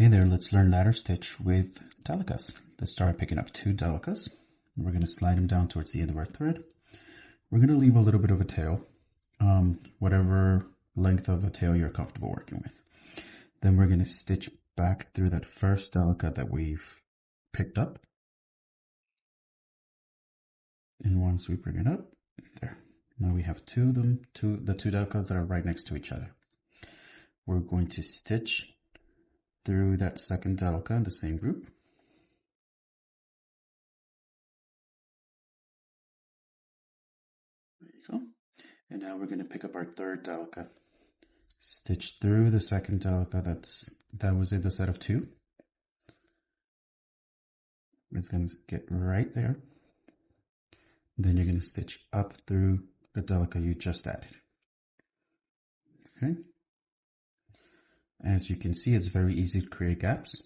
Hey there, let's learn ladder stitch with delicas. Let's start picking up 2 delicas. We're going to slide them down towards the end of our thread. We're going to leave a little bit of a tail, whatever length of the tail you're comfortable working with. Then we're going to stitch back through that first delica that we've picked up. And once we bring it up, there. Now we have two of them, the two delicas that are right next to each other. We're going to stitch through that second delica in the same group. There you go. And now we're going to pick up our third delica. Stitch through the second delica that was in the set of 2. It's going to get right there. Then you're going to stitch up through the delica you just added. Okay. As you can see, it's very easy to create gaps.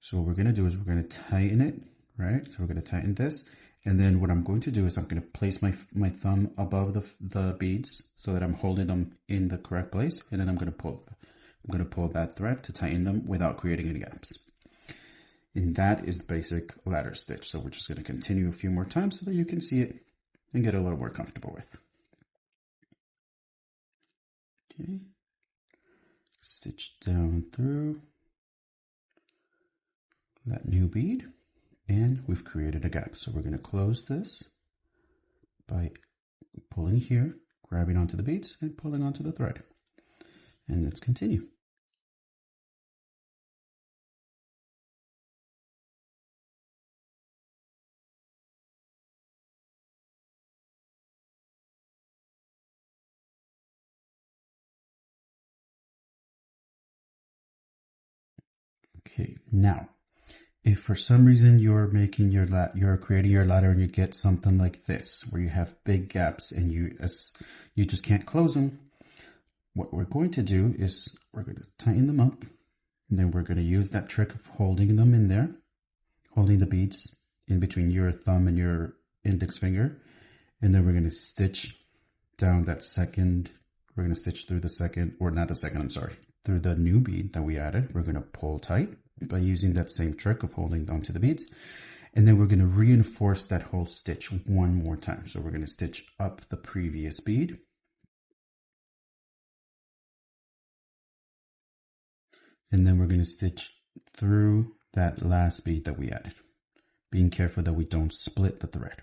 So what we're going to do is we're going to tighten it, right? So we're going to tighten this. And then what I'm going to do is I'm going to place my thumb above the beads so that I'm holding them in the correct place. And then I'm going to pull that thread to tighten them without creating any gaps. And that is basic ladder stitch. So we're just going to continue a few more times so that you can see it and get a little more comfortable with. Okay. Stitch down through that new bead, and we've created a gap. So we're going to close this by pulling here, grabbing onto the beads, and pulling onto the thread. And let's continue. Okay, now, if for some reason you're creating your ladder and you get something like this, where you have big gaps and you just can't close them, what we're going to do is we're going to tighten them up, and then we're going to use that trick of holding them in there, holding the beads in between your thumb and your index finger, and then we're going to stitch down that second, we're going to stitch through the second, or not the second, I'm sorry, through the new bead that we added. We're going to pull tight by using that same trick of holding onto the beads. And then we're going to reinforce that whole stitch one more time. So we're going to stitch up the previous bead. And then we're going to stitch through that last bead that we added, being careful that we don't split the thread.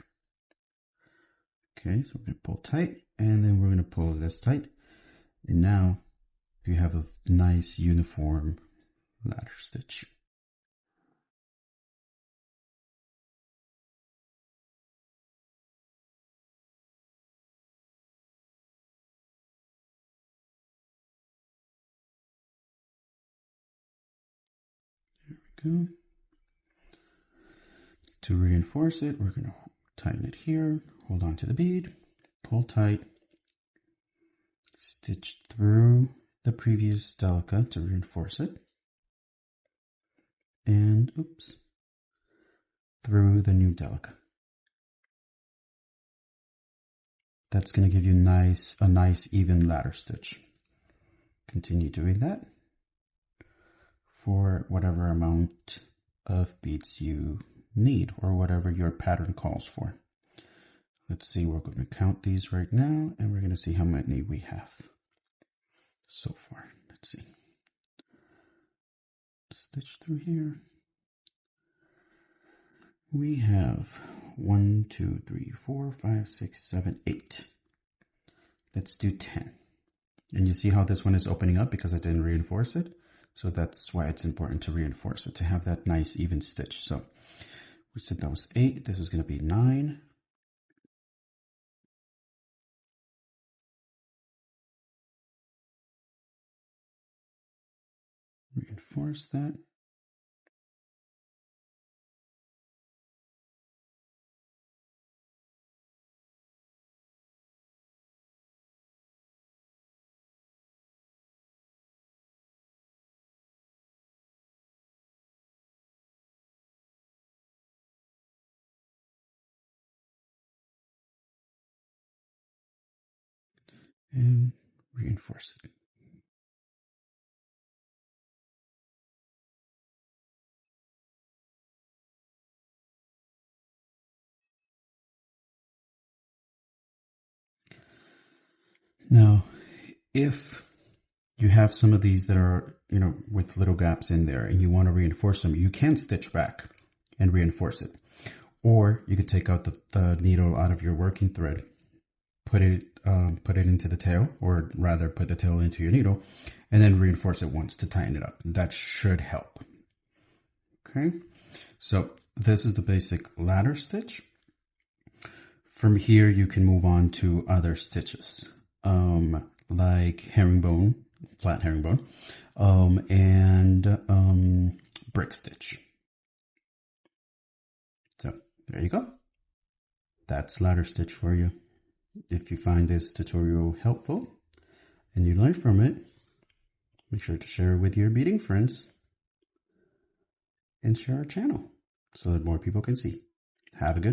Okay, so we're going to pull tight, and then we're going to pull this tight. And now you have a nice uniform ladder stitch. There we go. To reinforce it, we're going to tighten it here, hold on to the bead, pull tight, stitch through the previous delica to reinforce it, and through the new delica. That's going to give you a nice even ladder stitch. Continue doing that for whatever amount of beads you need or whatever your pattern calls for. Let's see, we're going to count these right now, and we're going to see how many we have so far. Let's see. Stitch through here. We have 1, 2, 3, 4, 5, 6, 7, 8. Let's do 10. And you see how this one is opening up because I didn't reinforce it. So that's why it's important to reinforce it, to have that nice even stitch. So we said that was 8. This is going to be 9. Reinforce that. And reinforce it. Now, if you have some of these that are, with little gaps in there and you want to reinforce them, you can stitch back and reinforce it. Or you could take out the needle out of your working thread, put it into the tail, or rather put the tail into your needle, and then reinforce it once to tighten it up. That should help. Okay, so this is the basic ladder stitch. From here, you can move on to other stitches, like herringbone, flat herringbone, and brick stitch. So there you go. That's ladder stitch for you. If you find this tutorial helpful and you learn from it, make sure to share it with your beading friends and share our channel so that more people can see. Have a good